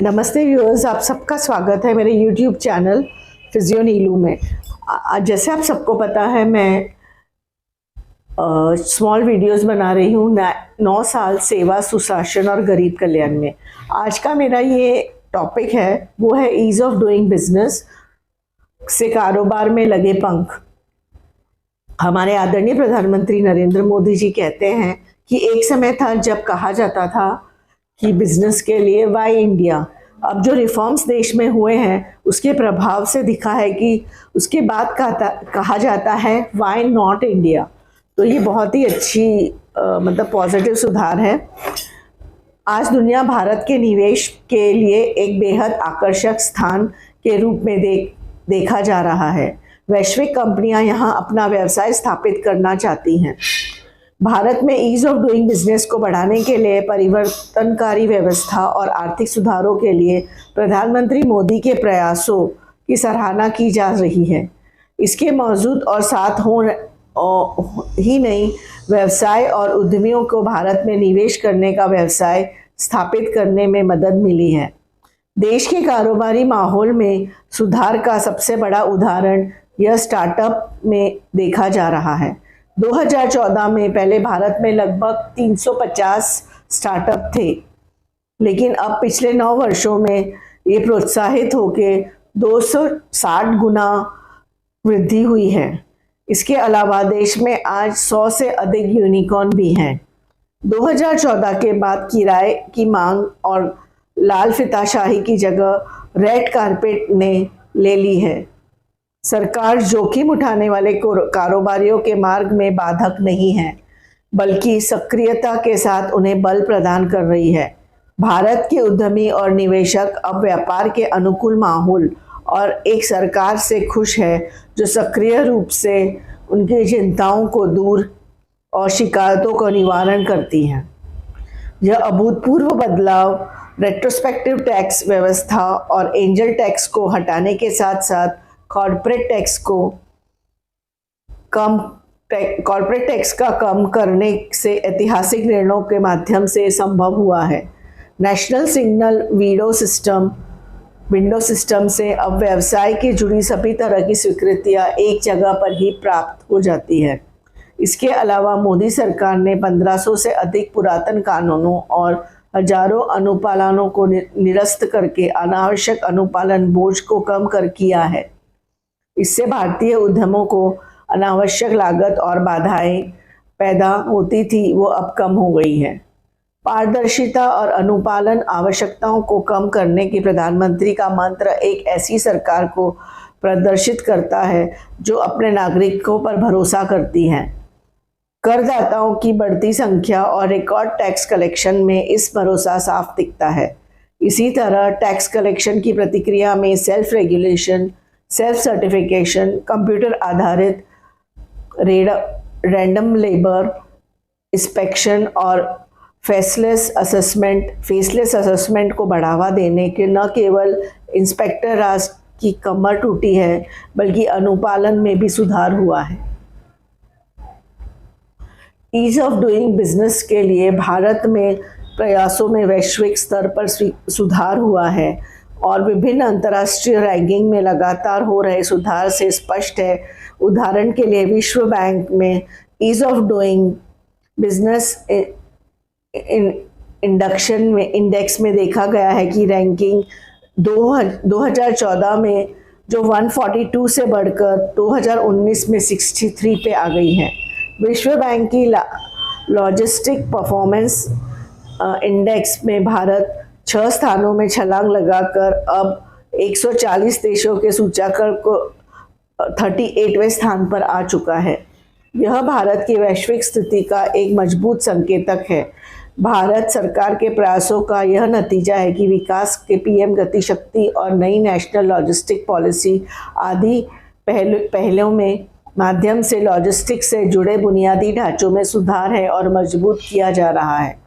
नमस्ते व्यूअर्स, आप सबका स्वागत है मेरे YouTube चैनल फिजियो नीलू में। जैसे आप सबको पता है, मैं स्मॉल वीडियोस बना रही हूँ 9 साल सेवा, सुशासन और गरीब कल्याण में। आज का मेरा ये टॉपिक है, वो है ईज ऑफ डूइंग बिजनेस से कारोबार में लगे पंख। हमारे आदरणीय प्रधानमंत्री नरेंद्र मोदी जी कहते हैं कि एक समय था जब कहा जाता था कि बिजनेस के लिए वाई इंडिया। अब जो रिफॉर्म्स देश में हुए हैं उसके प्रभाव से दिखा है कि उसके बाद कहा जाता है वाई नॉट इंडिया। तो ये बहुत ही अच्छी मतलब पॉजिटिव सुधार है। आज दुनिया भारत के निवेश के लिए एक बेहद आकर्षक स्थान के रूप में देखा जा रहा है। वैश्विक कंपनियां यहां अपना व्यवसाय स्थापित करना चाहती हैं। भारत में ईज ऑफ डूइंग बिजनेस को बढ़ाने के लिए परिवर्तनकारी व्यवस्था और आर्थिक सुधारों के लिए प्रधानमंत्री मोदी के प्रयासों की सराहना की जा रही है। इसके मौजूद और साथ ही नहीं, व्यवसाय और उद्यमियों को भारत में निवेश करने का व्यवसाय स्थापित करने में मदद मिली है। देश के कारोबारी माहौल में सुधार का सबसे बड़ा उदाहरण यह स्टार्टअप में देखा जा रहा है। 2014 में पहले भारत में लगभग 350 स्टार्टअप थे, लेकिन अब पिछले 9 वर्षों में ये प्रोत्साहित होकर 260 गुना वृद्धि हुई है। इसके अलावा देश में आज 100 से अधिक यूनिकॉर्न भी हैं। 2014 के बाद किराए की मांग और लाल फीताशाही की जगह रेड कारपेट ने ले ली है। सरकार जोखिम उठाने वाले कारोबारियों के मार्ग में बाधक नहीं है, बल्कि सक्रियता के साथ उन्हें बल प्रदान कर रही है। भारत के उद्यमी और निवेशक अब व्यापार के अनुकूल माहौल और एक सरकार से खुश है जो सक्रिय रूप से उनकी चिंताओं को दूर और शिकायतों का निवारण करती है। यह अभूतपूर्व बदलाव रेट्रोस्पेक्टिव टैक्स व्यवस्था और एंजल टैक्स को हटाने के साथ साथ कॉर्पोरेट टैक्स का कम करने से ऐतिहासिक निर्णयों के माध्यम से संभव हुआ है। नेशनल सिग्नल विंडो सिस्टम से अब व्यवसाय की जुड़ी सभी तरह की स्वीकृतियां एक जगह पर ही प्राप्त हो जाती है। इसके अलावा मोदी सरकार ने 1500 से अधिक पुरातन कानूनों और हजारों अनुपालनों को निरस्त करके अनावश्यक अनुपालन बोझ को कम कर किया है। इससे भारतीय उद्यमों को अनावश्यक लागत और बाधाएं पैदा होती थी, वो अब कम हो गई है। पारदर्शिता और अनुपालन आवश्यकताओं को कम करने की प्रधानमंत्री का मंत्र एक ऐसी सरकार को प्रदर्शित करता है जो अपने नागरिकों पर भरोसा करती है। करदाताओं की बढ़ती संख्या और रिकॉर्ड टैक्स कलेक्शन में इस भरोसा साफ दिखता है। इसी तरह टैक्स कलेक्शन की प्रतिक्रिया में self regulation, self certification, computer आधारित रैंडम लेबर इंस्पेक्शन और फेसलेस असेसमेंट को बढ़ावा देने के न केवल इंस्पेक्टर राज की कमर टूटी है, बल्कि अनुपालन में भी सुधार हुआ है। ईज ऑफ डूइंग बिजनेस के लिए भारत में प्रयासों में वैश्विक स्तर पर सुधार हुआ है और विभिन्न अंतर्राष्ट्रीय रैंकिंग में लगातार हो रहे सुधार से स्पष्ट है। उदाहरण के लिए विश्व बैंक में ease of doing business index में देखा गया है कि रैंकिंग 2014 में जो 142 से बढ़कर 2019 में 63 पे आ गई है। विश्व बैंक की लॉजिस्टिक परफॉर्मेंस इंडेक्स में भारत 6 स्थानों में छलांग लगाकर अब 140 देशों के सूचकांक को 38वें स्थान पर आ चुका है। यह भारत की वैश्विक स्थिति का एक मजबूत संकेतक है। भारत सरकार के प्रयासों का यह नतीजा है कि विकास के पीएम गति शक्ति और नई नेशनल लॉजिस्टिक पॉलिसी आदि पहलों में माध्यम से लॉजिस्टिक्स से जुड़े बुनियादी ढांचों में सुधार है और मजबूत किया जा रहा है।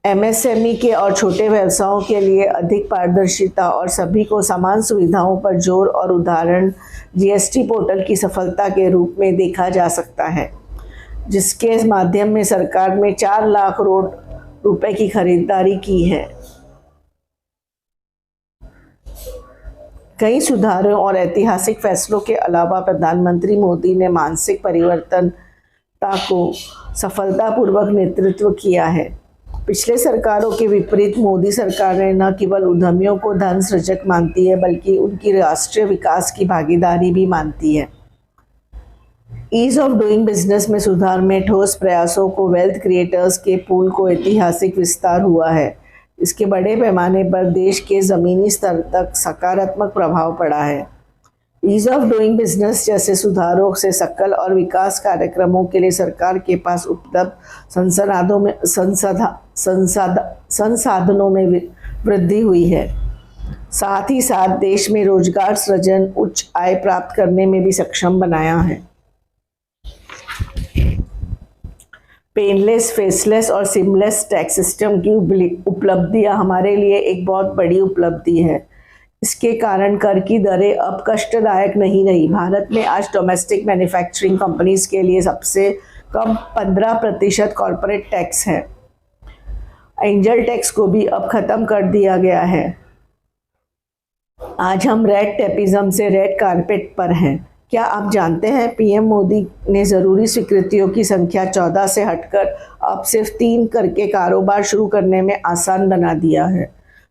एमएसएमई के और छोटे व्यवसायों के लिए अधिक पारदर्शिता और सभी को समान सुविधाओं पर जोर और उदाहरण जीएसटी पोर्टल की सफलता के रूप में देखा जा सकता है, जिसके माध्यम में सरकार ने 4 लाख करोड़ रुपए की खरीदारी की है। कई सुधारों और ऐतिहासिक फैसलों के अलावा प्रधानमंत्री मोदी ने मानसिक परिवर्तनता को सफलतापूर्वक नेतृत्व किया है। पिछले सरकारों के विपरीत मोदी सरकार ने न केवल उद्यमियों को धन सृजक मानती है बल्कि उनकी राष्ट्रीय विकास की भागीदारी भी मानती है। ईज ऑफ डूइंग बिजनेस में सुधार में ठोस प्रयासों को वेल्थ क्रिएटर्स के पूल को ऐतिहासिक विस्तार हुआ है। इसके बड़े पैमाने पर देश के ज़मीनी स्तर तक सकारात्मक प्रभाव पड़ा है। ईज ऑफ डूइंग बिजनेस जैसे सुधारों से सकल और विकास कार्यक्रमों के लिए सरकार के पास उपलब्ध संसाधनों में वृद्धि हुई है। साथ ही साथ देश में रोजगार सृजन, उच्च आय प्राप्त करने में भी सक्षम बनाया है। पेनलेस, फेसलेस और सिमलेस टैक्स सिस्टम की उपलब्धियां हमारे लिए एक बहुत बड़ी उपलब्धि है। इसके कारण कर की दरें अब कष्टदायक नहीं रही। भारत में आज डोमेस्टिक मैन्युफैक्चरिंग कंपनीज के लिए सबसे कम 15% कॉर्पोरेट टैक्स है। एंजल टैक्स को भी अब खत्म कर दिया गया है। आज हम रेड टेपिज्म से रेड कारपेट पर हैं। क्या आप जानते हैं पीएम मोदी ने ज़रूरी स्वीकृतियों की संख्या 14 से हटकर अब सिर्फ 3 करके कारोबार शुरू करने में आसान बना दिया है।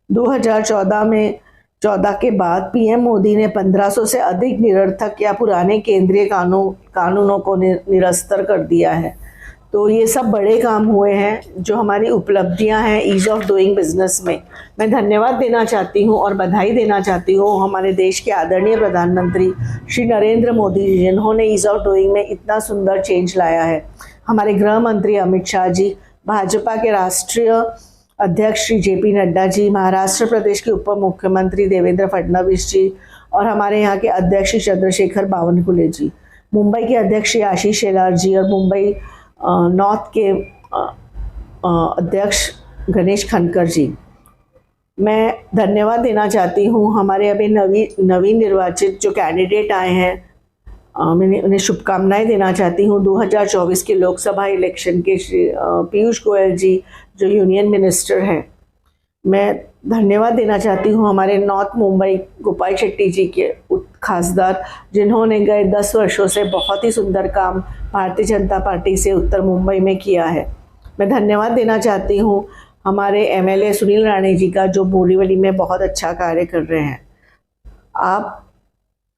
2014 के बाद पीएम मोदी ने 1500 से अधिक निरर्थक या पुराने केंद्रीय कानूनों को निरस्त कर दिया है। तो ये सब बड़े काम हुए हैं जो हमारी उपलब्धियां हैं ईज ऑफ डूइंग बिजनेस में। मैं धन्यवाद देना चाहती हूँ और बधाई देना चाहती हूँ हमारे देश के आदरणीय प्रधानमंत्री श्री नरेंद्र मोदी जी, जिन्होंने ईज ऑफ डूइंग में इतना सुंदर चेंज लाया है। हमारे गृह मंत्री अमित शाह जी, भाजपा के राष्ट्रीय अध्यक्ष श्री जेपी नड्डा जी, महाराष्ट्र प्रदेश के उप मुख्यमंत्री देवेंद्र फडणवीस जी और हमारे यहाँ के अध्यक्ष श्री चंद्रशेखर बावनकुले जी, मुंबई के अध्यक्ष श्री आशीष शेलार जी और मुंबई नॉर्थ के अध्यक्ष गणेश खनकर जी। मैं धन्यवाद देना चाहती हूँ हमारे अभी नवीन निर्वाचित जो कैंडिडेट आए हैं, मैं उन्हें शुभकामनाएं देना चाहती हूँ। 2024 के लोकसभा इलेक्शन के श्री पीयूष गोयल जी जो यूनियन मिनिस्टर हैं। मैं धन्यवाद देना चाहती हूँ हमारे नॉर्थ मुंबई गोपाल शेट्टी जी के खासदार, जिन्होंने गए 10 वर्षों से बहुत ही सुंदर काम भारतीय जनता पार्टी से उत्तर मुंबई में किया है। मैं धन्यवाद देना चाहती हूँ हमारे एमएलए सुनील राणे जी का, जो बोरीवली में बहुत अच्छा कार्य कर रहे हैं। आप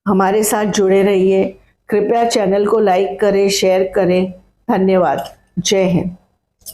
हमारे साथ जुड़े रहिए। कृपया चैनल को लाइक करें, शेयर करें। धन्यवाद। जय हिंद।